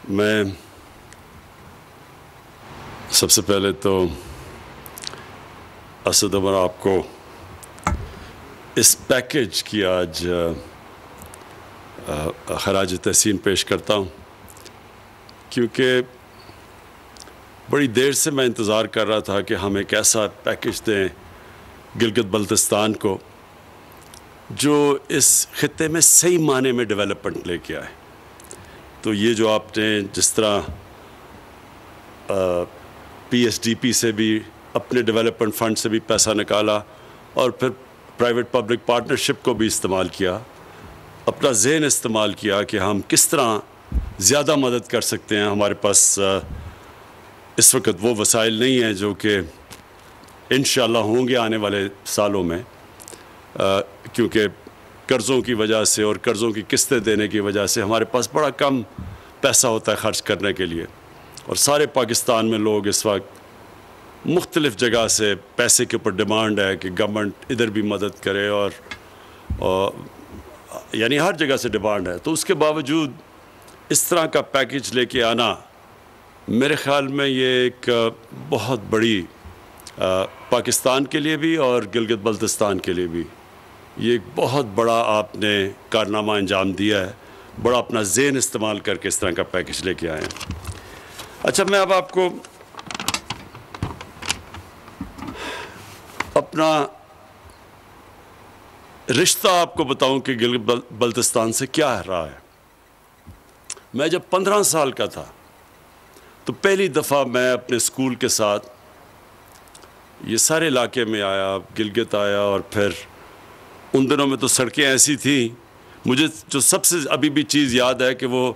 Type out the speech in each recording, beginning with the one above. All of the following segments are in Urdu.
میں سب سے پہلے تو اسد عمر آپ کو اس پیکیج کی آج خراج تحسین پیش کرتا ہوں، کیونکہ بڑی دیر سے میں انتظار کر رہا تھا کہ ہم ایک ایسا پیکیج دیں گلگت بلتستان کو جو اس خطے میں صحیح معنی میں ڈیولپمنٹ لے کے آئے۔ تو یہ جو آپ نے جس طرح پی ایس ڈی پی سے بھی اپنے ڈیولپمنٹ فنڈ سے بھی پیسہ نکالا اور پھر پرائیویٹ پبلک پارٹنرشپ کو بھی استعمال کیا، اپنا ذہن استعمال کیا کہ ہم کس طرح زیادہ مدد کر سکتے ہیں۔ ہمارے پاس اس وقت وہ وسائل نہیں ہیں جو کہ انشاءاللہ ہوں گے آنے والے سالوں میں، کیونکہ قرضوں کی وجہ سے اور قرضوں کی قسطیں دینے کی وجہ سے ہمارے پاس بڑا کم پیسہ ہوتا ہے خرچ کرنے کے لیے، اور سارے پاکستان میں لوگ اس وقت مختلف جگہ سے پیسے کے اوپر ڈیمانڈ ہے کہ گورنمنٹ ادھر بھی مدد کرے، اور یعنی ہر جگہ سے ڈیمانڈ ہے۔ تو اس کے باوجود اس طرح کا پیکیج لے کے آنا میرے خیال میں یہ ایک بہت بڑی پاکستان کے لیے بھی اور گلگت بلتستان کے لیے بھی یہ ایک بہت بڑا آپ نے کارنامہ انجام دیا ہے، بڑا اپنا ذہن استعمال کر کے اس طرح کا پیکیج لے کے آئے ہیں۔ اچھا، میں اب آپ کو اپنا رشتہ آپ کو بتاؤں کہ گلگت بلتستان سے کیا رہا ہے۔ میں جب 15 سال کا تھا تو پہلی دفعہ میں اپنے اسکول کے ساتھ یہ سارے علاقے میں آیا، گلگت آیا، اور پھر ان دنوں میں تو سڑکیں ایسی تھیں، مجھے جو سب سے ابھی بھی چیز یاد ہے کہ وہ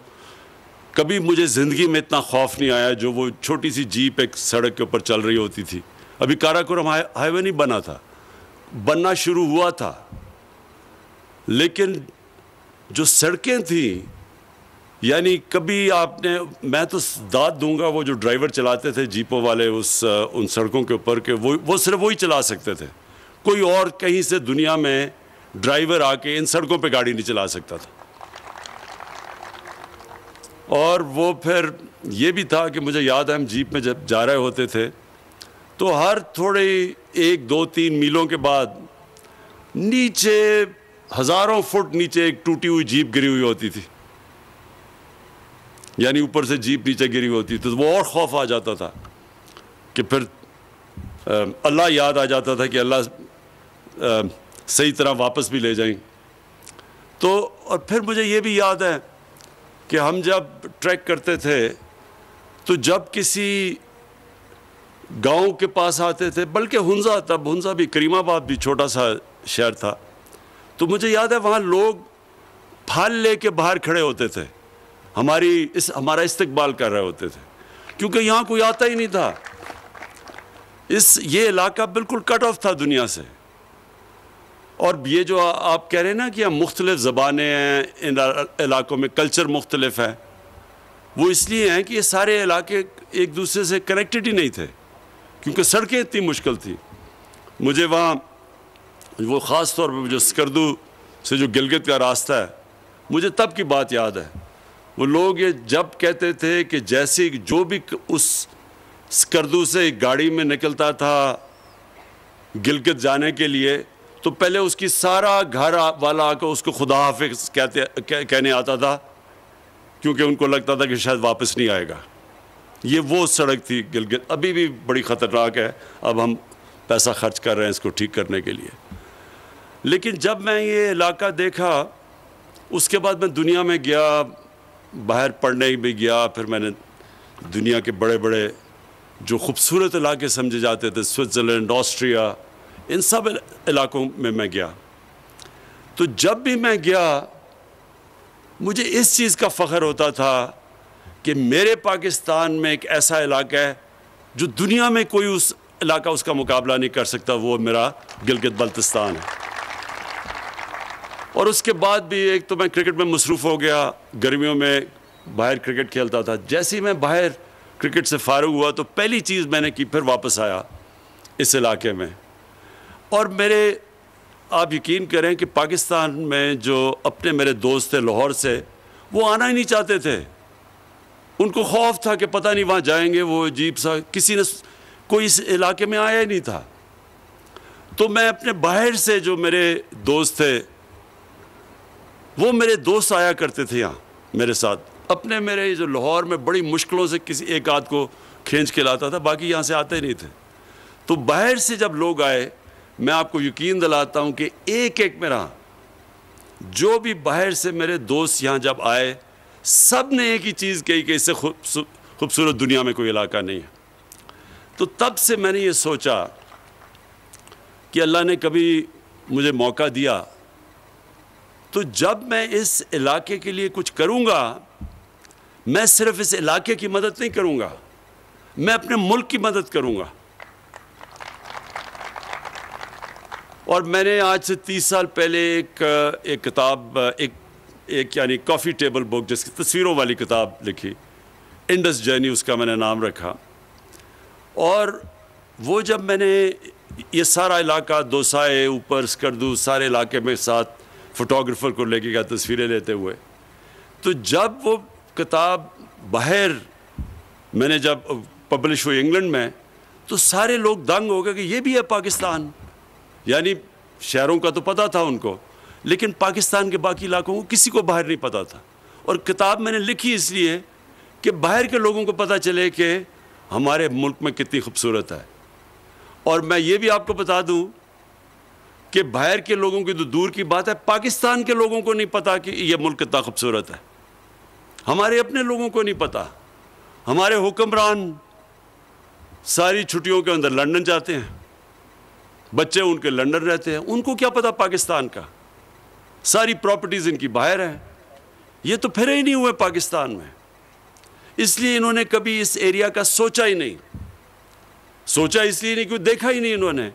کبھی مجھے زندگی میں اتنا خوف نہیں آیا جو وہ چھوٹی سی جیپ ایک سڑک کے اوپر چل رہی ہوتی تھی۔ ابھی کاراکورم ہائی وے نہیں بنا تھا، بننا شروع ہوا تھا، لیکن جو سڑکیں تھیں یعنی کبھی آپ نے، میں تو داد دوں گا وہ جو ڈرائیور چلاتے تھے جیپوں والے ان سڑکوں کے اوپر، کہ وہ صرف وہی چلا سکتے تھے، کوئی اور کہیں سے دنیا میں ڈرائیور آ کے ان سڑکوں پہ گاڑی نہیں چلا سکتا تھا۔ اور وہ پھر یہ بھی تھا کہ مجھے یاد ہے ہم جیپ میں جب جا رہے ہوتے تھے تو ہر تھوڑے 1 2 3 میلوں کے بعد نیچے ہزاروں فٹ نیچے ایک ٹوٹی ہوئی جیپ گری ہوئی ہوتی تھی، یعنی اوپر سے جیپ نیچے گری ہوئی ہوتی تھی، تو وہ اور خوف آ جاتا تھا کہ پھر اللہ یاد آ جاتا تھا کہ اللہ صحیح طرح واپس بھی لے جائیں۔ تو اور پھر مجھے یہ بھی یاد ہے کہ ہم جب ٹریک کرتے تھے تو جب کسی گاؤں کے پاس آتے تھے، بلکہ ہنزا بھی، کریم آباد بھی چھوٹا سا شہر تھا، تو مجھے یاد ہے وہاں لوگ پھال لے کے باہر کھڑے ہوتے تھے، ہمارا استقبال کر رہے ہوتے تھے، کیونکہ یہاں کوئی آتا ہی نہیں تھا۔ یہ علاقہ بالکل کٹ آف تھا دنیا سے، اور یہ جو آپ کہہ رہے ہیں نا کہ ہم مختلف زبانیں ہیں ان علاقوں میں، کلچر مختلف ہے، وہ اس لیے ہیں کہ یہ سارے علاقے ایک دوسرے سے کنیکٹڈ ہی نہیں تھے، کیونکہ سڑکیں اتنی مشکل تھی۔ مجھے وہاں وہ خاص طور پہ جو سکردو سے جو گلگت کا راستہ ہے، مجھے تب کی بات یاد ہے، وہ لوگ یہ جب کہتے تھے کہ جیسے جو بھی اس سکردو سے ایک گاڑی میں نکلتا تھا گلگت جانے کے لیے، تو پہلے اس کی سارا گھر والا آ کر اس کو خدا حافظ کہنے آتا تھا، کیونکہ ان کو لگتا تھا کہ شاید واپس نہیں آئے گا۔ یہ وہ سڑک تھی گلگت، ابھی بھی بڑی خطرناک ہے، اب ہم پیسہ خرچ کر رہے ہیں اس کو ٹھیک کرنے کے لیے۔ لیکن جب میں یہ علاقہ دیکھا، اس کے بعد میں دنیا میں گیا، باہر پڑھنے بھی گیا، پھر میں نے دنیا کے بڑے بڑے جو خوبصورت علاقے سمجھے جاتے تھے، سوئٹزرلینڈ، آسٹریا، ان سب علاقوں میں گیا۔ تو جب بھی میں گیا مجھے اس چیز کا فخر ہوتا تھا کہ میرے پاکستان میں ایک ایسا علاقہ ہے جو دنیا میں کوئی اس علاقہ اس کا مقابلہ نہیں کر سکتا، وہ میرا گلگت بلتستان ہے۔ اور اس کے بعد بھی ایک تو میں کرکٹ میں مصروف ہو گیا، گرمیوں میں باہر کرکٹ کھیلتا تھا۔ جیسے ہی میں باہر کرکٹ سے فارغ ہوا تو پہلی چیز میں نے کی، پھر واپس آیا اس علاقے میں، اور آپ یقین کریں کہ پاکستان میں جو میرے دوست تھے لاہور سے، وہ آنا ہی نہیں چاہتے تھے، ان کو خوف تھا کہ پتہ نہیں وہاں جائیں گے، وہ عجیب سا، کسی نے کوئی اس علاقے میں آیا ہی نہیں تھا۔ تو میں اپنے باہر سے جو میرے دوست تھے، وہ میرے دوست آیا کرتے تھے یہاں میرے ساتھ، اپنے میرے جو لاہور میں بڑی مشکلوں سے کسی ایک آدھ کو کھینچ کے لاتا تھا، باقی یہاں سے آتے نہیں تھے۔ تو باہر سے جب لوگ آئے، میں آپ کو یقین دلاتا ہوں کہ ایک ایک میرا جو بھی باہر سے میرے دوست یہاں جب آئے، سب نے ایک ہی چیز کہی کہ اس سے خوبصورت دنیا میں کوئی علاقہ نہیں ہے۔ تو تب سے میں نے یہ سوچا کہ اللہ نے کبھی مجھے موقع دیا تو جب میں اس علاقے کے لیے کچھ کروں گا، میں صرف اس علاقے کی مدد نہیں کروں گا، میں اپنے ملک کی مدد کروں گا۔ اور میں نے آج سے 30 سال پہلے ایک کتاب، ایک یعنی کافی ٹیبل بک جس کی تصویروں والی کتاب لکھی، انڈس جرنی اس کا میں نے نام رکھا۔ اور وہ جب میں نے یہ سارا علاقہ، دوسائے، اوپر سکردو، سارے علاقے میں ساتھ فوٹوگرافر کو لے کے گیا تصویریں لیتے ہوئے، تو جب وہ کتاب باہر میں نے جب پبلش ہوئی انگلینڈ میں، تو سارے لوگ دنگ ہو گئے کہ یہ بھی ہے پاکستان۔ یعنی شہروں کا تو پتہ تھا ان کو، لیکن پاکستان کے باقی علاقوں کو کسی کو باہر نہیں پتہ تھا۔ اور کتاب میں نے لکھی اس لیے کہ باہر کے لوگوں کو پتہ چلے کہ ہمارے ملک میں کتنی خوبصورت ہے۔ اور میں یہ بھی آپ کو بتا دوں کہ باہر کے لوگوں کی تو دور کی بات ہے، پاکستان کے لوگوں کو نہیں پتہ کہ یہ ملک کتنا خوبصورت ہے۔ ہمارے اپنے لوگوں کو نہیں پتہ۔ ہمارے حکمران ساری چھٹیوں کے اندر لندن جاتے ہیں، بچے ان کے لندن رہتے ہیں، ان کو کیا پتہ پاکستان کا؟ ساری پراپرٹیز ان کی باہر ہیں، یہ تو پھرے ہی نہیں ہوئے پاکستان میں۔ اس لیے انہوں نے کبھی اس ایریا کا سوچا ہی نہیں، سوچا اس لیے نہیں کہ دیکھا ہی نہیں انہوں نے۔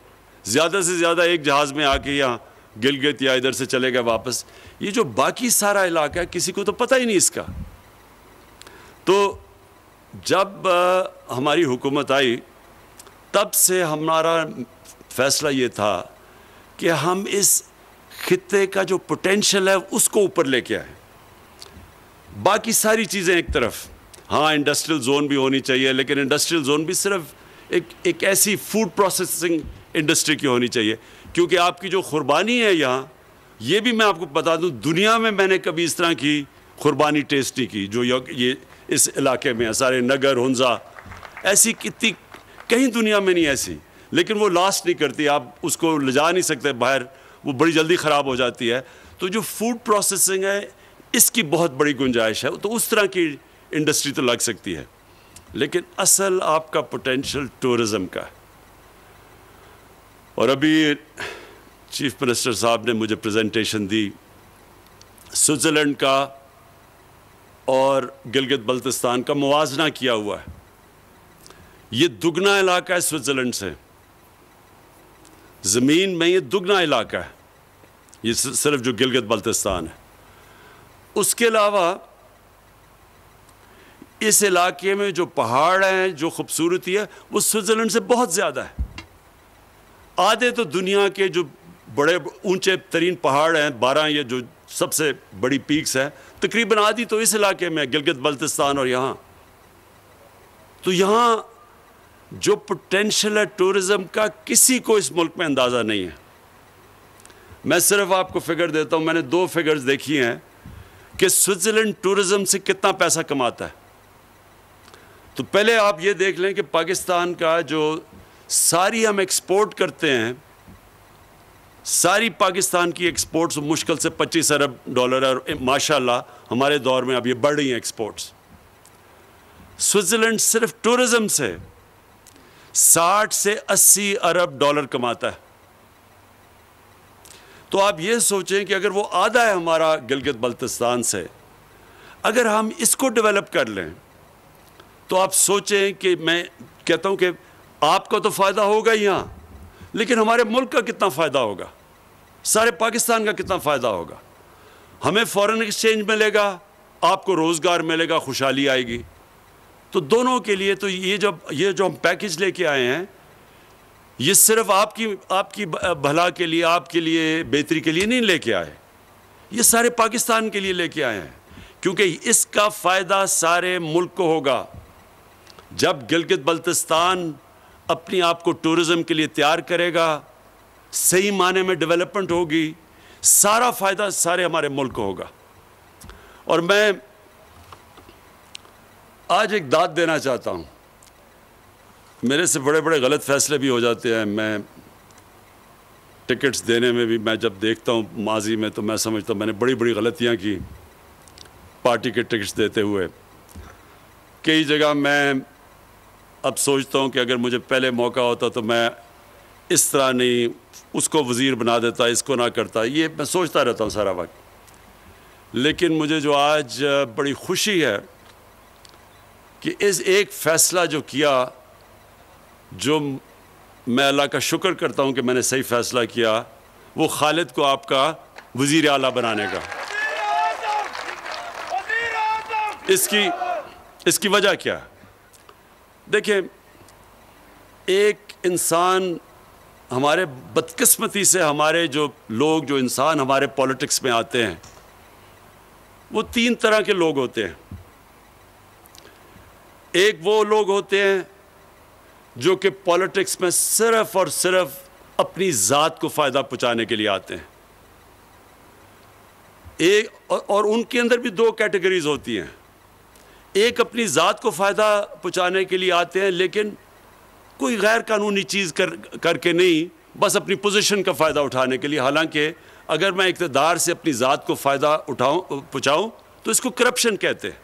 زیادہ سے زیادہ ایک جہاز میں آ کے یہاں گلگت یا ادھر سے چلے گئے واپس۔ یہ جو باقی سارا علاقہ ہے کسی کو تو پتہ ہی نہیں اس کا۔ تو جب ہماری حکومت آئی، تب سے ہمارا فیصلہ یہ تھا کہ ہم اس خطے کا جو پوٹینشل ہے اس کو اوپر لے کے آئیں۔ باقی ساری چیزیں ایک طرف، ہاں انڈسٹریل زون بھی ہونی چاہیے، لیکن انڈسٹریل زون بھی صرف ایک ایسی فوڈ پروسیسنگ انڈسٹری کی ہونی چاہیے، کیونکہ آپ کی جو قربانی ہے یہاں، یہ بھی میں آپ کو بتا دوں، دنیا میں نے کبھی اس طرح کی قربانی ٹیسٹ نہیں کی جو یہ اس علاقے میں ہے۔ سارے نگر، ہنزا، ایسی کتنی کہیں دنیا میں نہیں ایسی، لیکن وہ لاسٹ نہیں کرتی، آپ اس کو لے جا نہیں سکتے باہر، وہ بڑی جلدی خراب ہو جاتی ہے۔ تو جو فوڈ پروسیسنگ ہے اس کی بہت بڑی گنجائش ہے، تو اس طرح کی انڈسٹری تو لگ سکتی ہے، لیکن اصل آپ کا پوٹینشل ٹورزم کا ہے۔ اور ابھی چیف منسٹر صاحب نے مجھے پریزنٹیشن دی سوئٹزرلینڈ کا اور گلگت بلتستان کا موازنہ کیا ہوا ہے۔ یہ دگنا علاقہ ہے سوئٹزرلینڈ سے، زمین میں یہ دگنا علاقہ ہے، یہ صرف جو گلگت بلتستان ہے۔ اس کے علاوہ اس علاقے میں جو پہاڑ ہیں، جو خوبصورتی ہے، وہ سوئٹزرلینڈ سے بہت زیادہ ہے۔ آدھے تو دنیا کے جو بڑے اونچے ترین پہاڑ ہیں، 12 یہ جو سب سے بڑی پیکس ہیں، تقریباً آدھی تو اس علاقے میں، گلگت بلتستان اور یہاں۔ تو یہاں جو پوٹینشل ہے ٹورزم کا، کسی کو اس ملک میں اندازہ نہیں ہے۔ میں صرف آپ کو فگر دیتا ہوں، میں نے 2 فگرز دیکھی ہیں کہ سوئٹزرلینڈ ٹورزم سے کتنا پیسہ کماتا ہے۔ تو پہلے آپ یہ دیکھ لیں کہ پاکستان کا جو ساری ہم ایکسپورٹ کرتے ہیں، ساری پاکستان کی ایکسپورٹس مشکل سے $25 ارب، اور ماشاءاللہ ہمارے دور میں اب یہ بڑھ رہی ہیں ایکسپورٹس۔ سوئٹزرلینڈ صرف ٹورزم سے 60 سے 80 ارب ڈالر کماتا ہے۔ تو آپ یہ سوچیں کہ اگر وہ آدھا ہے ہمارا گلگت بلتستان سے، اگر ہم اس کو ڈیولپ کر لیں تو آپ سوچیں کہ میں کہتا ہوں کہ آپ کا تو فائدہ ہوگا یہاں، لیکن ہمارے ملک کا کتنا فائدہ ہوگا، سارے پاکستان کا کتنا فائدہ ہوگا۔ ہمیں فورن ایکسچینج ملے گا، آپ کو روزگار ملے گا، خوشحالی آئے گی۔ تو دونوں کے لیے تو یہ جو ہم پیکج لے کے آئے ہیں، یہ صرف آپ کی بھلا کے لیے، آپ کے لیے بہتری کے لیے نہیں لے کے آئے، یہ سارے پاکستان کے لیے لے کے آئے ہیں کیونکہ اس کا فائدہ سارے ملک کو ہوگا. جب گلگت بلتستان اپنی آپ کو ٹورزم کے لیے تیار کرے گا، صحیح معنی میں ڈیولپمنٹ ہوگی، سارا فائدہ سارے ہمارے ملک کو ہوگا. اور میں آج ایک داد دینا چاہتا ہوں. میرے سے بڑے بڑے غلط فیصلے بھی ہو جاتے ہیں. میں ٹکٹس دینے میں بھی میں جب دیکھتا ہوں ماضی میں تو میں سمجھتا ہوں میں نے بڑی بڑی غلطیاں کی پارٹی کے ٹکٹس دیتے ہوئے. کئی جگہ میں اب سوچتا ہوں کہ اگر مجھے پہلے موقع ہوتا تو میں اس طرح نہیں اس کو وزیر بنا دیتا، اس کو نہ کرتا. یہ میں سوچتا رہتا ہوں سارا وقت. لیکن مجھے جو آج بڑی خوشی ہے کہ اس ایک فیصلہ جو کیا، جو میں اللہ کا شکر کرتا ہوں کہ میں نے صحیح فیصلہ کیا، وہ خالد کو آپ کا وزیر اعلیٰ بنانے کا. اس کی وجہ کیا ہے؟ دیکھیں، ایک انسان، ہمارے بدقسمتی سے ہمارے جو لوگ، جو انسان ہمارے پولیٹکس میں آتے ہیں، وہ 3 طرح کے لوگ ہوتے ہیں. ایک وہ لوگ ہوتے ہیں جو کہ پولیٹکس میں صرف اور صرف اپنی ذات کو فائدہ پہنچانے کے لیے آتے ہیں. اور ان کے اندر بھی 2 کیٹیگریز ہوتی ہیں. ایک اپنی ذات کو فائدہ پہنچانے کے لیے آتے ہیں لیکن کوئی غیر قانونی چیز کر کے نہیں، بس اپنی پوزیشن کا فائدہ اٹھانے کے لیے. حالانکہ اگر میں اقتدار سے اپنی ذات کو فائدہ پہنچاؤں تو اس کو کرپشن کہتے ہیں.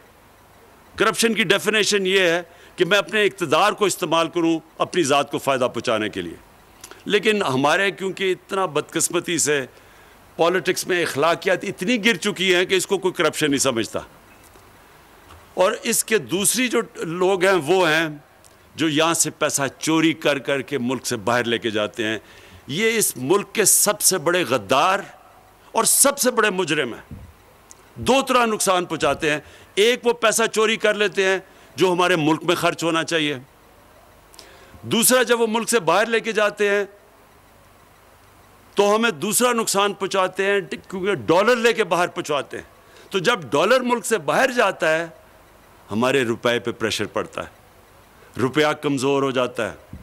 کرپشن کی ڈیفینیشن یہ ہے کہ میں اپنے اقتدار کو استعمال کروں اپنی ذات کو فائدہ پہنچانے کے لیے. لیکن ہمارے کیونکہ اتنا بدقسمتی سے پولیٹکس میں اخلاقیات اتنی گر چکی ہیں کہ اس کو کوئی کرپشن نہیں سمجھتا. اور اس کے دوسری جو لوگ ہیں وہ ہیں جو یہاں سے پیسہ چوری کر کے ملک سے باہر لے کے جاتے ہیں. یہ اس ملک کے سب سے بڑے غدار اور سب سے بڑے مجرم ہیں. 2 طرح نقصان پہنچاتے ہیں. ایک، وہ پیسہ چوری کر لیتے ہیں جو ہمارے ملک میں خرچ ہونا چاہیے. دوسرا، جب وہ ملک سے باہر لے کے جاتے ہیں تو ہمیں دوسرا نقصان پہنچاتے ہیں کیونکہ ڈالر لے کے باہر پہنچاتے ہیں. تو جب ڈالر ملک سے باہر جاتا ہے ہمارے روپے پہ پریشر پڑتا ہے، روپیہ کمزور ہو جاتا ہے،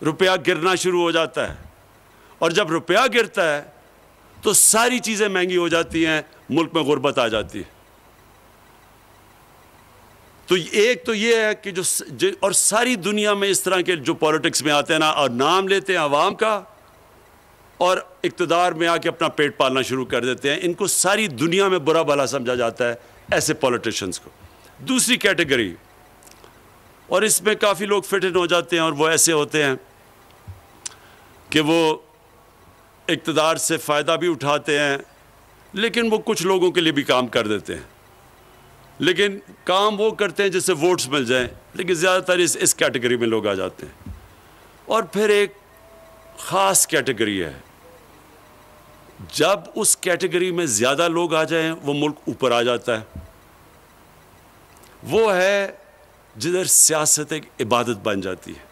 روپیہ گرنا شروع ہو جاتا ہے. اور جب روپیہ گرتا ہے تو ساری چیزیں مہنگی ہو جاتی ہیں، ملک میں غربت آ جاتی ہے. تو ایک تو یہ ہے کہ اور ساری دنیا میں اس طرح کے جو پولیٹکس میں آتے ہیں نا اور نام لیتے ہیں عوام کا اور اقتدار میں آ کے اپنا پیٹ پالنا شروع کر دیتے ہیں، ان کو ساری دنیا میں برا بھلا سمجھا جاتا ہے، ایسے پولیٹیشنز کو. دوسری کیٹیگری، اور اس میں کافی لوگ فٹ ان ہو جاتے ہیں، اور وہ ایسے ہوتے ہیں کہ وہ اقتدار سے فائدہ بھی اٹھاتے ہیں لیکن وہ کچھ لوگوں کے لیے بھی کام کر دیتے ہیں. لیکن کام وہ کرتے ہیں جس سے ووٹس مل جائیں، لیکن زیادہ تر اس کیٹیگری میں لوگ آ جاتے ہیں. اور پھر ایک خاص کیٹیگری ہے، جب اس کیٹیگری میں زیادہ لوگ آ جائیں وہ ملک اوپر آ جاتا ہے. وہ ہے جدھر سیاست ایک عبادت بن جاتی ہے.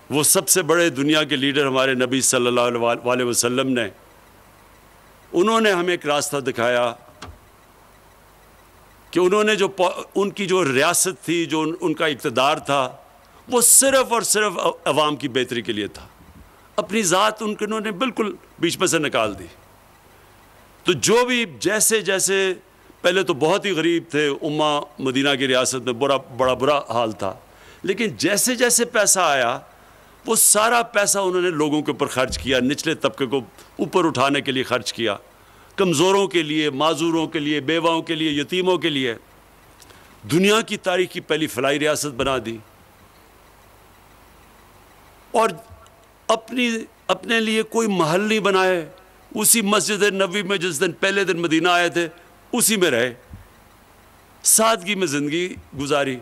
وہ سب سے بڑے دنیا کے لیڈر ہمارے نبی صلی اللہ علیہ وسلم نے، انہوں نے ہمیں ایک راستہ دکھایا کہ انہوں نے ان کی جو ریاست تھی، جو ان کا اقتدار تھا، وہ صرف اور صرف عوام کی بہتری کے لیے تھا. اپنی ذات انہوں نے بالکل بیچ میں سے نکال دی. تو جو بھی جیسے پہلے تو بہت ہی غریب تھے، امہ مدینہ کی ریاست میں بڑا برا حال تھا، لیکن جیسے جیسے پیسہ آیا وہ سارا پیسہ انہوں نے لوگوں کے اوپر خرچ کیا، نچلے طبقے کو اوپر اٹھانے کے لیے خرچ کیا، کمزوروں کے لیے، معذوروں کے لیے، بیواؤں کے لیے، یتیموں کے لیے. دنیا کی تاریخ کی پہلی فلاحی ریاست بنا دی. اور اپنے لیے کوئی محل نہیں بنائے. اسی مسجد نبوی میں جس دن پہلے دن مدینہ آئے تھے اسی میں رہے، سادگی میں زندگی گزاری.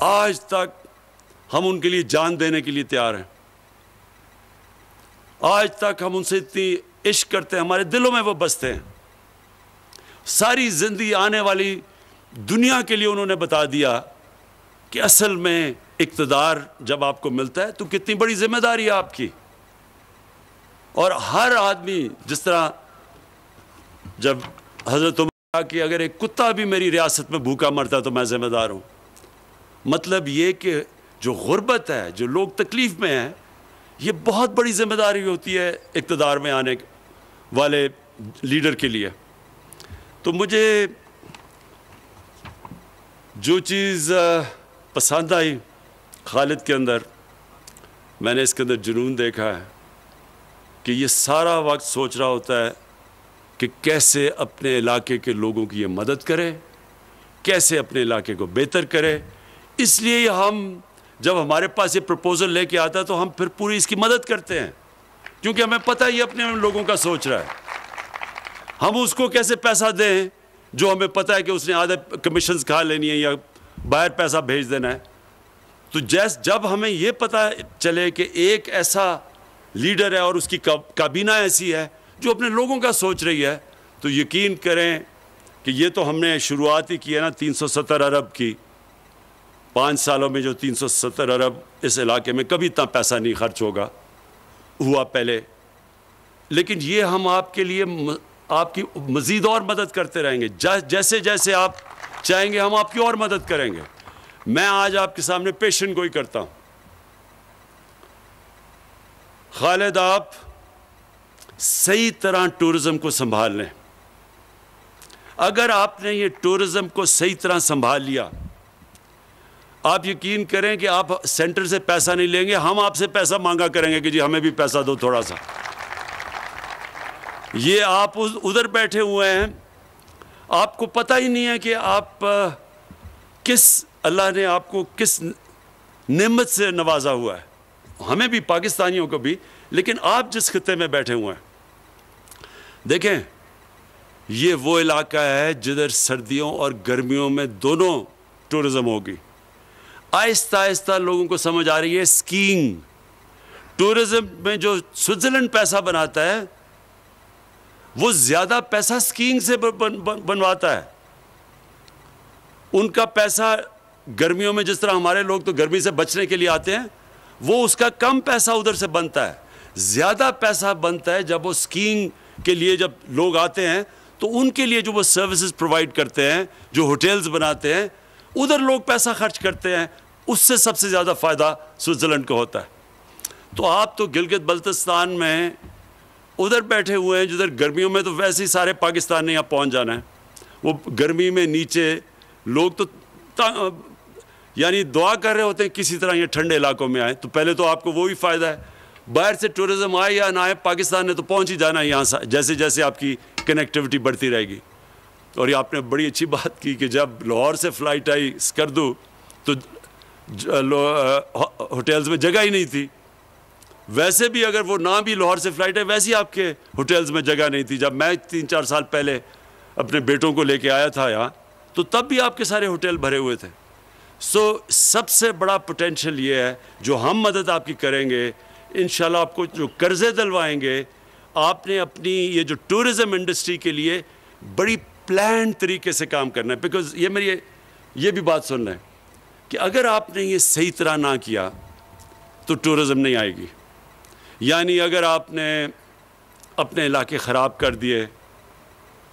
آج تک ہم ان کے لیے جان دینے کے لیے تیار ہیں. آج تک ہم ان سے اتنی عشق کرتے ہیں، ہمارے دلوں میں وہ بستے ہیں. ساری زندگی آنے والی دنیا کے لیے انہوں نے بتا دیا کہ اصل میں اقتدار جب آپ کو ملتا ہے تو کتنی بڑی ذمہ داری ہے آپ کی. اور ہر آدمی، جس طرح جب حضرت کہ اگر ایک کتا بھی میری ریاست میں بھوکا مرتا تو میں ذمہ دار ہوں. مطلب یہ کہ جو غربت ہے، جو لوگ تکلیف میں ہیں، یہ بہت بڑی ذمہ داری ہوتی ہے اقتدار میں آنے والے لیڈر کے لیے. تو مجھے جو چیز پسند آئی خالد کے اندر، میں نے اس کے اندر جنون دیکھا ہے کہ یہ سارا وقت سوچ رہا ہوتا ہے کہ کیسے اپنے علاقے کے لوگوں کی یہ مدد کرے، کیسے اپنے علاقے کو بہتر کرے. اس لیے ہم جب ہمارے پاس یہ پروپوزل لے کے آتا ہے تو ہم پھر پوری اس کی مدد کرتے ہیں، کیونکہ ہمیں پتہ ہے یہ اپنے لوگوں کا سوچ رہا ہے. ہم اس کو کیسے پیسہ دیں جو ہمیں پتہ ہے کہ اس نے آدھے کمیشنز کھا لینی ہے یا باہر پیسہ بھیج دینا ہے. تو جب ہمیں یہ پتہ چلے کہ ایک ایسا لیڈر ہے اور اس کی کابینہ ایسی ہے جو اپنے لوگوں کا سوچ رہی ہے، تو یقین کریں کہ یہ تو ہم نے شروعات ہی کی ہے نا 370 ارب کی. 5 سالوں میں جو 370 ارب اس علاقے میں کبھی اتنا پیسہ نہیں خرچ ہوا پہلے. لیکن یہ ہم آپ کے لیے آپ کی مزید اور مدد کرتے رہیں گے. جیسے جیسے آپ چاہیں گے ہم آپ کی اور مدد کریں گے. میں آج آپ کے سامنے پیشن گوئی کرتا ہوں. خالد، آپ صحیح طرح ٹورزم کو سنبھال لیں. اگر آپ نے یہ ٹورزم کو صحیح طرح سنبھال لیا، آپ یقین کریں کہ آپ سینٹر سے پیسہ نہیں لیں گے، ہم آپ سے پیسہ مانگا کریں گے کہ جی ہمیں بھی پیسہ دو تھوڑا سا. یہ آپ ادھر بیٹھے ہوئے ہیں، آپ کو پتہ ہی نہیں ہے کہ آپ اللہ نے آپ کو کس نعمت سے نوازا ہوا ہے. ہمیں بھی، پاکستانیوں کو بھی، لیکن آپ جس خطے میں بیٹھے ہوئے ہیں، دیکھیں یہ وہ علاقہ ہے جدھر سردیوں اور گرمیوں میں دونوں ٹورزم ہوگی. آہستہ آہستہ لوگوں کو سمجھ آ رہی ہے اسکیئنگ. ٹورزم میں جو سوئٹزرلینڈ پیسہ بناتا ہے وہ زیادہ پیسہ اسکیئنگ سے بنواتا ہے. ان کا پیسہ گرمیوں میں، جس طرح ہمارے لوگ تو گرمی سے بچنے کے لیے آتے ہیں، وہ اس کا کم پیسہ ادھر سے بنتا ہے. زیادہ پیسہ بنتا ہے جب وہ اسکیئنگ کے لیے جب لوگ آتے ہیں تو ان کے لیے جو وہ سروسز پرووائڈ کرتے ہیں، جو ہوٹلز بناتے ہیں، ادھر لوگ پیسہ خرچ کرتے ہیں. اس سے سب سے زیادہ فائدہ سوئٹزرلینڈ کو ہوتا ہے. تو آپ تو گلگت بلتستان میں ادھر بیٹھے ہوئے ہیں جدھر گرمیوں میں تو ویسے ہی سارے پاکستان نے یہاں پہنچ جانا ہے. وہ گرمی میں نیچے لوگ تو یعنی دعا کر رہے ہوتے ہیں کسی طرح یہ ٹھنڈے علاقوں میں آئے. تو پہلے تو آپ کو وہی فائدہ ہے. باہر سے ٹورزم آئے یا نہ آئے، پاکستان نے تو پہنچ ہی جانا ہے یہاں سے، جیسے جیسے آپ کی کنیکٹیوٹی بڑھتی رہے گی. اور یہ آپ نے بڑی اچھی بات کی کہ جب لاہور سے فلائٹ آئی اسکردو تو ہوٹلز میں جگہ ہی نہیں تھی. ویسے بھی اگر وہ نہ بھی لاہور سے فلائٹ ہے، ویسے ہی آپ کے ہوٹلز میں جگہ نہیں تھی. جب میں 3-4 سال پہلے اپنے بیٹوں کو لے کے آیا تھا یہاں، تو تب بھی آپ کے سارے ہوٹل بھرے ہوئے تھے. سب سے بڑا پوٹینشیل یہ ہے جو ہم مدد آپ کی کریں گے. انشاءاللہ آپ کو جو قرضے دلوائیں گے، آپ نے اپنی یہ جو ٹورزم انڈسٹری کے لیے بڑی پلان طریقے سے کام کرنا ہے. بیکاز یہ بھی بات سن رہے ہیں کہ اگر آپ نے یہ صحیح طرح نہ کیا تو ٹورزم نہیں آئے گی. یعنی اگر آپ نے اپنے علاقے خراب کر دیے،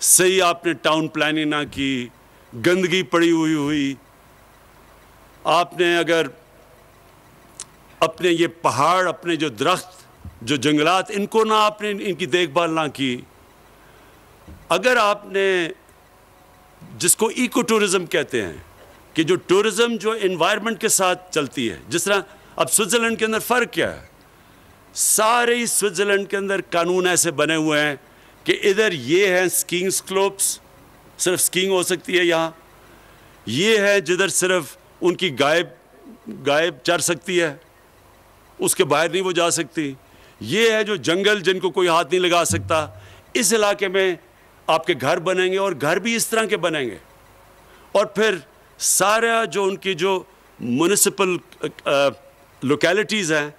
صحیح آپ نے ٹاؤن پلاننگ نہ کی، گندگی پڑی ہوئی، آپ نے اگر اپنے یہ پہاڑ، اپنے جو درخت، جو جنگلات، ان کو نہ آپ نے ان کی دیکھ بھال نہ کی، اگر آپ نے جس کو ایکو ٹورزم کہتے ہیں کہ جو ٹورزم جو انوائرمنٹ کے ساتھ چلتی ہے، جس طرح اب سوئٹزرلینڈ کے اندر فرق کیا ہے؟ سارے ہی سوئٹزرلینڈ کے اندر قانون ایسے بنے ہوئے ہیں کہ ادھر یہ ہیں اسکیئنگ سلوپس، صرف اسکیئنگ ہو سکتی ہے یہاں. یہ ہے جدھر صرف ان کی گائے چر سکتی ہے، اس کے باہر نہیں وہ جا سکتی. یہ ہے جو جنگل جن کو کوئی ہاتھ نہیں لگا سکتا. اس علاقے میں آپ کے گھر بنیں گے اور گھر بھی اس طرح کے بنیں گے. اور پھر سارا جو ان کی جو میونسپل لوکیلٹیز ہیں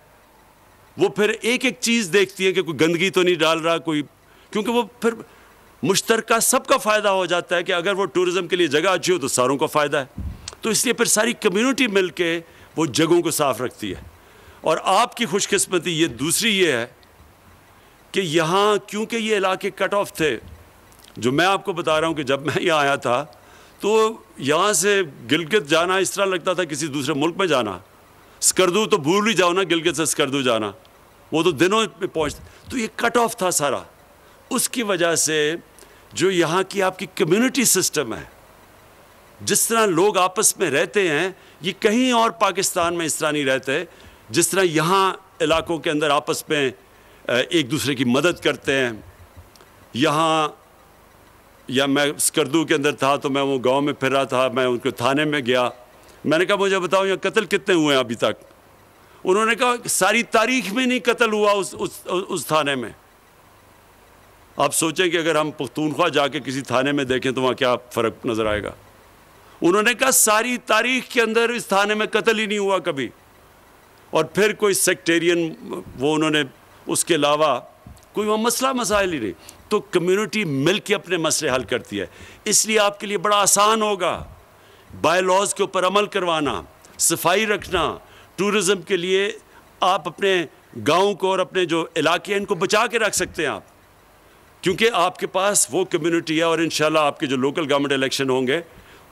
وہ پھر ایک ایک چیز دیکھتی ہیں کہ کوئی گندگی تو نہیں ڈال رہا کوئی، کیونکہ وہ پھر مشترکہ سب کا فائدہ ہو جاتا ہے کہ اگر وہ ٹورزم کے لیے جگہ اچھی ہو تو ساروں کا فائدہ ہے. تو اس لیے پھر ساری کمیونٹی مل کے وہ جگہوں کو صاف رکھتی ہے. اور آپ کی خوش قسمتی یہ دوسری یہ ہے کہ یہاں کیونکہ یہ علاقے کٹ آف تھے، جو میں آپ کو بتا رہا ہوں کہ جب میں یہاں آیا تھا تو یہاں سے گلگت جانا اس طرح لگتا تھا کسی دوسرے ملک میں جانا. اسکردو تو بھول ہی جاؤ نا, گلگت سے اسکردو جانا, وہ تو دنوں میں پہنچتے. تو یہ کٹ آف تھا سارا. اس کی وجہ سے جو یہاں کی آپ کی کمیونٹی سسٹم ہے, جس طرح لوگ آپس میں رہتے ہیں, یہ کہیں اور پاکستان میں اس طرح نہیں رہتے جس طرح یہاں علاقوں کے اندر آپس میں ایک دوسرے کی مدد کرتے ہیں. یہاں یا میں اسکردو کے اندر تھا تو میں وہ گاؤں میں پھر رہا تھا, میں ان کے تھانے میں گیا, میں نے کہا مجھے بتاؤ یہاں قتل کتنے ہوئے ہیں ابھی تک. انہوں نے کہا ساری تاریخ میں نہیں قتل ہوا اس تھانے میں. آپ سوچیں کہ اگر ہم پختونخوا جا کے کسی تھانے میں دیکھیں تو وہاں کیا فرق نظر آئے گا. انہوں نے کہا ساری تاریخ کے اندر اس تھانے میں قتل ہی نہیں ہوا کبھی. اور پھر کوئی سیکٹیرین وہ انہوں نے اس کے علاوہ کوئی وہ مسائل ہی نہیں. تو کمیونٹی مل کے اپنے مسئلے حل کرتی ہے. اس لیے آپ کے لیے بڑا آسان ہوگا بائی لاز کے اوپر عمل کروانا, صفائی رکھنا. ٹورزم کے لیے آپ اپنے گاؤں کو اور اپنے جو علاقے ہیں ان کو بچا کے رکھ سکتے ہیں آپ, کیونکہ آپ کے پاس وہ کمیونٹی ہے. اور انشاءاللہ آپ کے جو لوکل گورنمنٹ الیکشن ہوں گے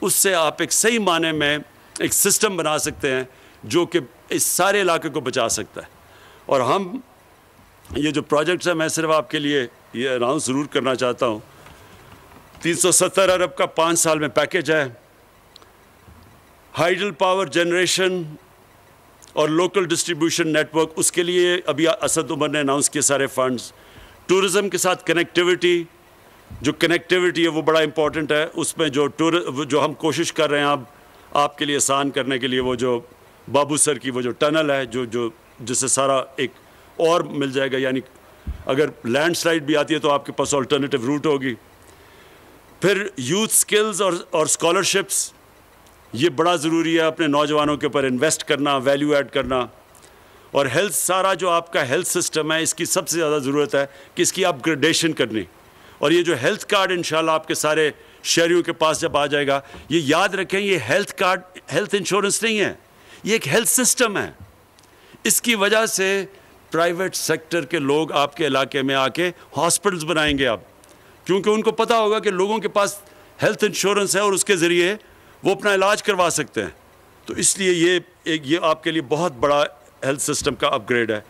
اس سے آپ ایک صحیح معنی میں ایک سسٹم بنا سکتے ہیں جو کہ اس سارے علاقے کو بچا سکتا ہے. اور ہم یہ جو پروجیکٹس ہیں, میں صرف آپ کے لیے یہ اناؤنس ضرور کرنا چاہتا ہوں, 370 ارب کا 5 سال میں پیکیج ہے. ہائیڈل پاور جنریشن اور لوکل ڈسٹریبیوشن نیٹ ورک, اس کے لیے ابھی اسد عمر نے اناؤنس کیے سارے فنڈز. ٹورزم کے ساتھ کنیکٹیوٹی, جو کنیکٹیوٹی ہے وہ بڑا امپورٹنٹ ہے. اس میں جو ہم کوشش کر رہے ہیں اب آپ کے لیے آسان کرنے کے لیے, وہ جو بابو سر کی وہ جو ٹنل ہے جس سے سارا ایک اور مل جائے گا, یعنی اگر لینڈ سلائڈ بھی آتی ہے تو آپ کے پاس آلٹرنیٹیو روٹ ہوگی. پھر یوتھ سکلز اور اسکالرشپس, یہ بڑا ضروری ہے اپنے نوجوانوں کے اوپر انویسٹ کرنا, ویلیو ایڈ کرنا. اور ہیلتھ, سارا جو آپ کا ہیلتھ سسٹم ہے اس کی سب سے زیادہ ضرورت ہے کہ اس کی اپ گریڈیشن کرنی. اور یہ جو ہیلتھ کارڈ انشاءاللہ آپ کے سارے شہریوں کے پاس جب آ جائے گا, یہ یاد رکھیں یہ ہیلتھ کارڈ ہیلتھ انشورنس نہیں ہے, یہ ایک ہیلتھ سسٹم ہے. اس کی وجہ سے پرائیویٹ سیکٹر کے لوگ آپ کے علاقے میں آ کے ہاسپٹلز بنائیں گے اب, کیونکہ ان کو پتہ ہوگا کہ لوگوں کے پاس ہیلتھ انشورنس ہے اور اس کے ذریعے وہ اپنا علاج کروا سکتے ہیں. تو اس لیے یہ آپ کے لیے بہت بڑا ہیلتھ سسٹم کا اپ گریڈ ہے.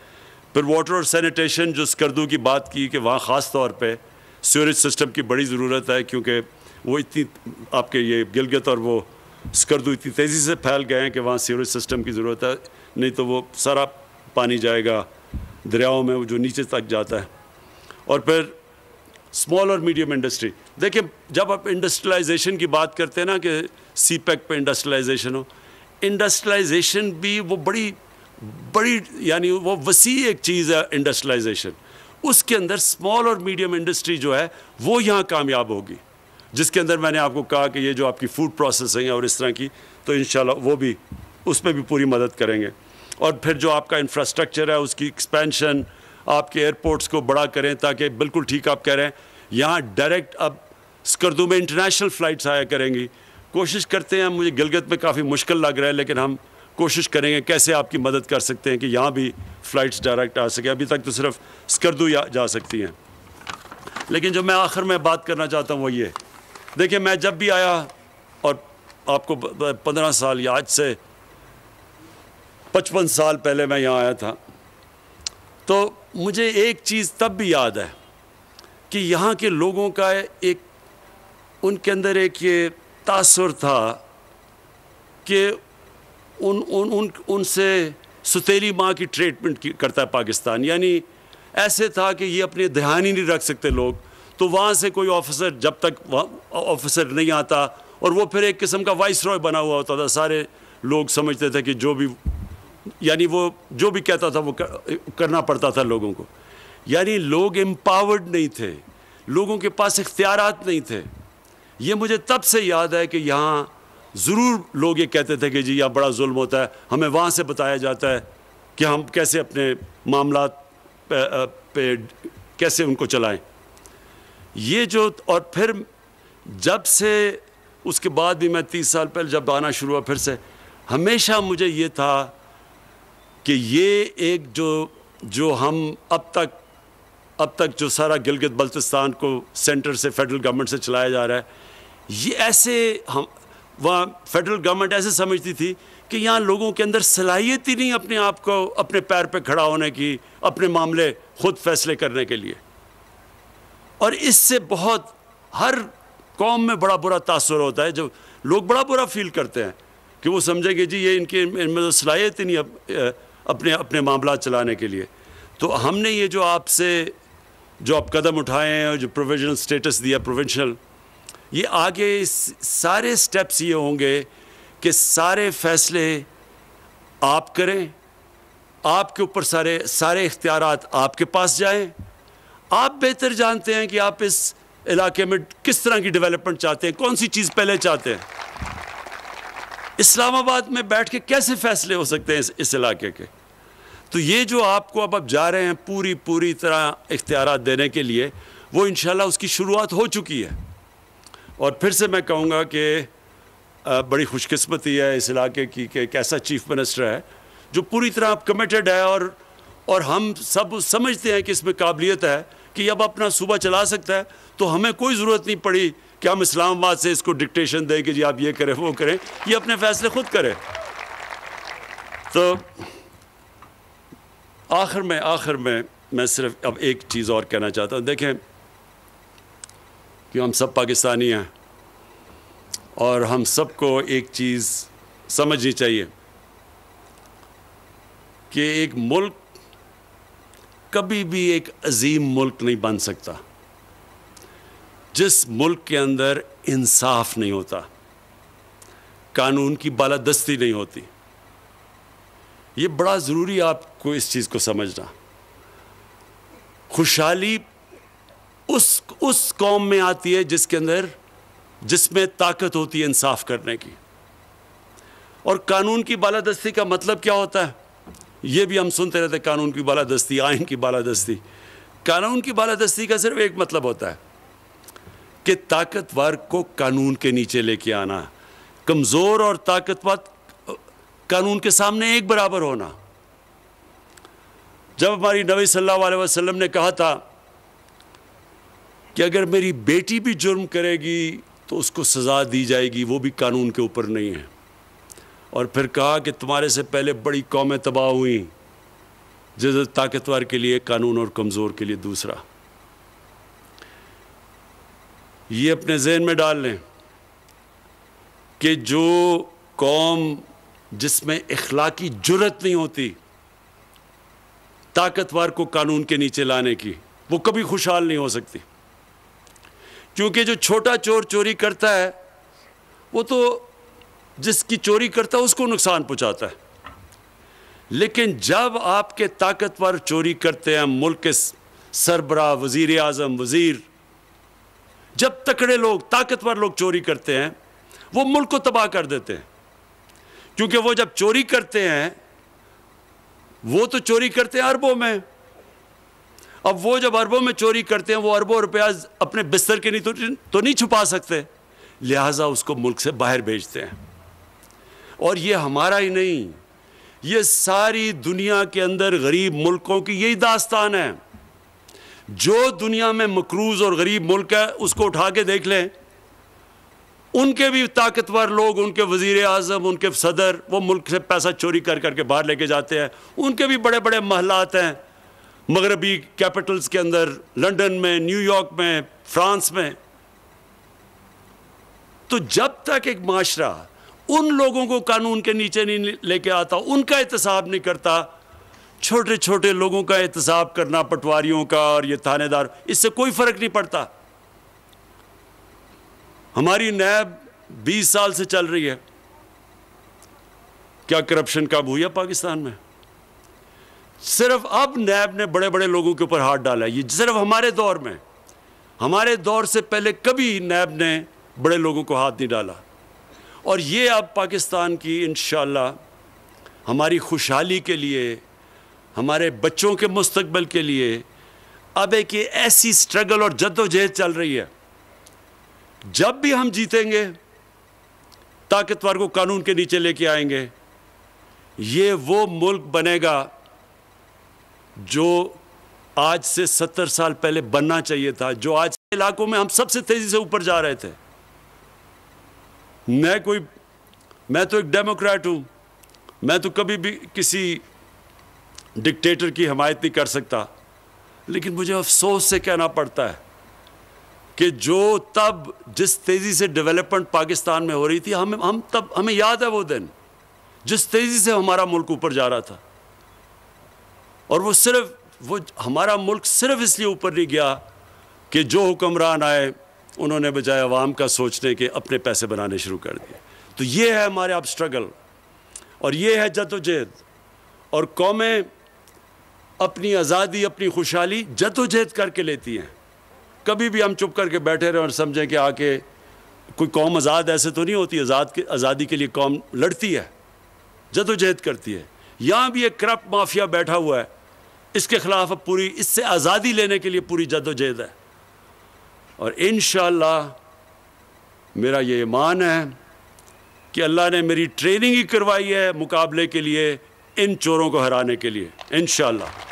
پھر واٹر اور سینیٹیشن, جو اسکردو کی بات کی کہ وہاں خاص طور پہ سیوریج سسٹم کی بڑی ضرورت ہے, کیونکہ وہ اتنی آپ کے یہ گلگت اور وہ اسکردو اتنی تیزی سے پھیل گئے ہیں کہ وہاں سیوریج سسٹم کی ضرورت ہے, نہیں تو وہ سارا پانی جائے گا دریاؤں میں جو نیچے تک جاتا ہے. اور پھر اسمال اور میڈیم انڈسٹری, دیکھیں جب آپ انڈسٹریلائزیشن کی بات کرتے ہیں نا کہ سی پیک پہ انڈسٹریلائزیشن ہو, انڈسٹریلائزیشن بھی وہ بڑی یعنی وہ وسیع ایک چیز ہے انڈسٹریلائزیشن. اس کے اندر اسمال اور میڈیم انڈسٹری جو ہے وہ یہاں کامیاب ہوگی, جس کے اندر میں نے آپ کو کہا کہ یہ جو آپ کی فوڈ پروسیسنگ ہے اور اس طرح کی, تو انشاءاللہ وہ بھی اس میں بھی پوری مدد کریں گے. اور پھر جو آپ کا انفراسٹرکچر ہے اس کی ایکسپینشن, آپ کے ایئرپورٹس کو بڑا کریں تاکہ بالکل ٹھیک آپ کہہ رہے ہیں یہاں ڈائریکٹ اب اسکردو میں انٹرنیشنل فلائٹس آیا کریں گی. کوشش کرتے ہیں, مجھے گلگت میں کافی مشکل لگ رہا ہے لیکن ہم کوشش کریں گے کیسے آپ کی مدد کر سکتے ہیں کہ یہاں بھی فلائٹس ڈائریکٹ آ سکیں. ابھی تک تو صرف اسکردو جا سکتی ہیں. لیکن جو میں آخر میں بات کرنا چاہتا ہوں وہ یہ, دیکھیں میں جب بھی آیا, اور آپ کو 15 سال یا آج سے 55 سال پہلے میں یہاں آیا تھا, تو مجھے ایک چیز تب بھی یاد ہے کہ یہاں کے لوگوں کا ایک ان کے اندر ایک یہ تاثر تھا کہ ان سے ستیلی ماں کی ٹریٹمنٹ کرتا ہے پاکستان. یعنی ایسے تھا کہ یہ اپنے دھیان ہی نہیں رکھ سکتے لوگ, تو وہاں سے کوئی آفیسر جب تک آفیسر نہیں آتا, اور وہ پھر ایک قسم کا وائس رائے بنا ہوا ہوتا تھا, سارے لوگ سمجھتے تھے کہ جو بھی یعنی وہ جو بھی کہتا تھا وہ کرنا پڑتا تھا لوگوں کو. یعنی لوگ امپاورڈ نہیں تھے, لوگوں کے پاس اختیارات نہیں تھے. یہ مجھے تب سے یاد ہے کہ یہاں ضرور لوگ یہ کہتے تھے کہ جی یہاں بڑا ظلم ہوتا ہے, ہمیں وہاں سے بتایا جاتا ہے کہ ہم کیسے اپنے معاملات پہ کیسے ان کو چلائیں. یہ جو, اور پھر جب سے اس کے بعد بھی میں 30 سال پہلے جب آنا شروع ہوا, پھر سے ہمیشہ مجھے یہ تھا کہ یہ ایک جو ہم اب تک اب تک جو سارا گلگت بلتستان کو سینٹر سے فیڈرل گورنمنٹ سے چلایا جا رہا ہے، یہ ایسے وہاں فیڈرل گورنمنٹ ایسے سمجھتی تھی کہ یہاں لوگوں کے اندر صلاحیت ہی نہیں اپنے آپ کو اپنے پیر پہ کھڑا ہونے کی، اپنے معاملے خود فیصلے کرنے کے لیے. اور اس سے بہت ہر قوم میں بڑا برا تاثر ہوتا ہے، جو لوگ بڑا برا فیل کرتے ہیں کہ وہ سمجھیں گے جی یہ ان میں صلاحیت ہی نہیں اپنے معاملات چلانے کے لیے. تو ہم نے یہ جو آپ قدم اٹھائے ہیں اور جو پروویژنل سٹیٹس دیا پروونشل، یہ آگے سارے سٹیپس یہ ہوں گے کہ سارے فیصلے آپ کریں، آپ کے اوپر سارے اختیارات آپ کے پاس جائیں. آپ بہتر جانتے ہیں کہ آپ اس علاقے میں کس طرح کی ڈیولپمنٹ چاہتے ہیں، کون سی چیز پہلے چاہتے ہیں. اسلام آباد میں بیٹھ کے کیسے فیصلے ہو سکتے ہیں اس علاقے کے؟ تو یہ جو آپ کو اب جا رہے ہیں پوری طرح اختیارات دینے کے لیے، وہ انشاءاللہ اس کی شروعات ہو چکی ہے. اور پھر سے میں کہوں گا کہ بڑی خوش قسمتی ہے اس علاقے کی کہ ایک ایسا چیف منسٹر ہے جو پوری طرح کمیٹڈ ہے، اور ہم سب سمجھتے ہیں کہ اس میں قابلیت ہے کہ اب اپنا صوبہ چلا سکتا ہے. تو ہمیں کوئی ضرورت نہیں پڑی کہ ہم اسلام آباد سے اس کو ڈکٹیشن دیں کہ جی آپ یہ کریں وہ کریں، یہ اپنے فیصلے خود کریں. تو آخر میں صرف اب ایک چیز اور کہنا چاہتا ہوں. دیکھیں کہ ہم سب پاکستانی ہیں، اور ہم سب کو ایک چیز سمجھنی چاہیے کہ ایک ملک کبھی بھی ایک عظیم ملک نہیں بن سکتا جس ملک کے اندر انصاف نہیں ہوتا، قانون کی بالادستی نہیں ہوتی. یہ بڑا ضروری آپ کو اس چیز کو سمجھنا. خوشحالی اس قوم میں آتی ہے جس میں طاقت ہوتی ہے انصاف کرنے کی. اور قانون کی بالادستی کا مطلب کیا ہوتا ہے؟ یہ بھی ہم سنتے رہتے ہیں، قانون کی بالادستی، آئین کی بالادستی. قانون کی بالادستی کا صرف ایک مطلب ہوتا ہے کہ طاقتور کو قانون کے نیچے لے کے آنا، کمزور اور طاقتور قانون کے سامنے ایک برابر ہونا. جب ہماری نبی صلی اللہ علیہ وسلم نے کہا تھا کہ اگر میری بیٹی بھی جرم کرے گی تو اس کو سزا دی جائے گی، وہ بھی قانون کے اوپر نہیں ہے. اور پھر کہا کہ تمہارے سے پہلے بڑی قومیں تباہ ہوئیں، جیسے طاقتور کے لیے قانون اور کمزور کے لیے دوسرا. یہ اپنے ذہن میں ڈال لیں کہ جو قوم جس میں اخلاقی جرأت نہیں ہوتی طاقتور کو قانون کے نیچے لانے کی، وہ کبھی خوشحال نہیں ہو سکتی. کیونکہ جو چھوٹا چور چوری کرتا ہے وہ تو جس کی چوری کرتا ہے اس کو نقصان پہنچاتا ہے. لیکن جب آپ کے طاقتور چوری کرتے ہیں، ملک کے سربراہ، وزیر اعظم، وزیر، جب تکڑے لوگ، طاقتور لوگ چوری کرتے ہیں، وہ ملک کو تباہ کر دیتے ہیں. کیونکہ وہ جب چوری کرتے ہیں، وہ تو چوری کرتے ہیں اربوں میں. اب وہ جب اربوں میں چوری کرتے ہیں، وہ اربوں روپیہ اپنے بستر کے تو نہیں چھپا سکتے، لہٰذا اس کو ملک سے باہر بھیجتے ہیں. اور یہ ہمارا ہی نہیں، یہ ساری دنیا کے اندر غریب ملکوں کی یہی داستان ہے. جو دنیا میں مقروض اور غریب ملک ہے اس کو اٹھا کے دیکھ لیں، ان کے بھی طاقتور لوگ، ان کے وزیر اعظم، ان کے صدر، وہ ملک سے پیسہ چوری کر کے باہر لے کے جاتے ہیں. ان کے بھی بڑے بڑے محلات ہیں مغربی کیپٹلز کے اندر، لنڈن میں، نیو یارک میں، فرانس میں. تو جب تک ایک معاشرہ ان لوگوں کو قانون کے نیچے نہیں لے کے آتا، ان کا احتساب نہیں کرتا، چھوٹے چھوٹے لوگوں کا احتساب کرنا، پٹواریوں کا اور یہ تھانے دار، اس سے کوئی فرق نہیں پڑتا. ہماری نیب 20 سال سے چل رہی ہے. کیا کرپشن کب ہوئی ہے پاکستان میں؟ صرف اب نیب نے بڑے بڑے لوگوں کے اوپر ہاتھ ڈالا ہے. یہ صرف ہمارے دور میں، ہمارے دور سے پہلے کبھی نیب نے بڑے لوگوں کو ہاتھ نہیں ڈالا. اور یہ اب پاکستان کی انشاءاللہ ہماری خوشحالی کے لیے، ہمارے بچوں کے مستقبل کے لیے اب ایک ایسی سٹرگل اور جد و جہد چل رہی ہے. جب بھی ہم جیتیں گے، طاقتور کو قانون کے نیچے لے کے آئیں گے، یہ وہ ملک بنے گا جو آج سے 70 سال پہلے بننا چاہیے تھا، جو آج کے علاقوں میں ہم سب سے تیزی سے اوپر جا رہے تھے۔ میں تو ایک ڈیموکریٹ ہوں، میں تو کبھی بھی کسی ڈکٹیٹر کی حمایت نہیں کر سکتا، لیکن مجھے افسوس سے کہنا پڑتا ہے کہ جو تب جس تیزی سے ڈیولپمنٹ پاکستان میں ہو رہی تھی، ہمیں یاد ہے وہ دن جس تیزی سے ہمارا ملک اوپر جا رہا تھا، اور وہ ہمارا ملک صرف اس لیے اوپر نہیں گیا کہ جو حکمران آئے انہوں نے بجائے عوام کا سوچنے کے اپنے پیسے بنانے شروع کر دیے۔ تو یہ ہے ہمارے اب سٹرگل، اور یہ ہے جدوجہد، اور قومیں اپنی آزادی، اپنی خوشحالی جدوجہد کر کے لیتی ہیں۔ کبھی بھی ہم چپ کر کے بیٹھے رہے اور سمجھیں کہ آ کے کوئی قوم آزاد ایسے تو نہیں ہوتی، آزادی کے لیے قوم لڑتی ہے، جدوجہد کرتی ہے۔ یہاں بھی ایک کرپٹ مافیا بیٹھا ہوا ہے، اس کے خلاف اب اس سے آزادی لینے کے لیے پوری جدوجہد ہے، اور انشاءاللہ میرا یہ ایمان ہے کہ اللہ نے میری ٹریننگ ہی کروائی ہے مقابلے کے لیے، ان چوروں کو ہرانے کے لیے، انشاءاللہ۔